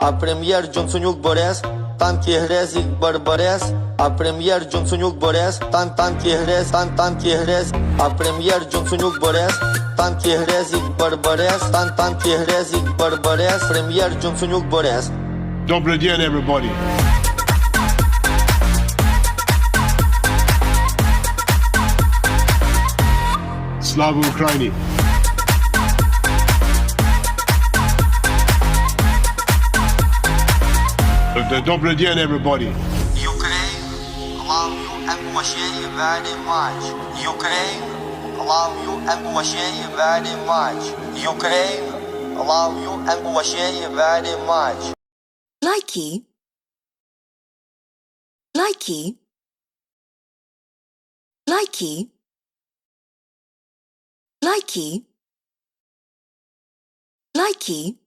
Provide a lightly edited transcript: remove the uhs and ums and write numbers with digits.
a premier Johnsoniuk băresc, tanki hrezik bărbăresc, a premier Johnsoniuk băresc, tanki hrez, tanki hrez, a premier Johnsoniuk băresc, tanki hrezik bărbăresc, tanki hrezik bărbăresc, premier Johnsoniuk băresc. Добрый день, everybody. Слава Украине! Добрый день, everybody. Ukraine, love you and appreciate very much. Ukraine, love you and appreciate very much. Ukraine, love you and appreciate very much. Likey. Likey. Likey. Likey. Likey.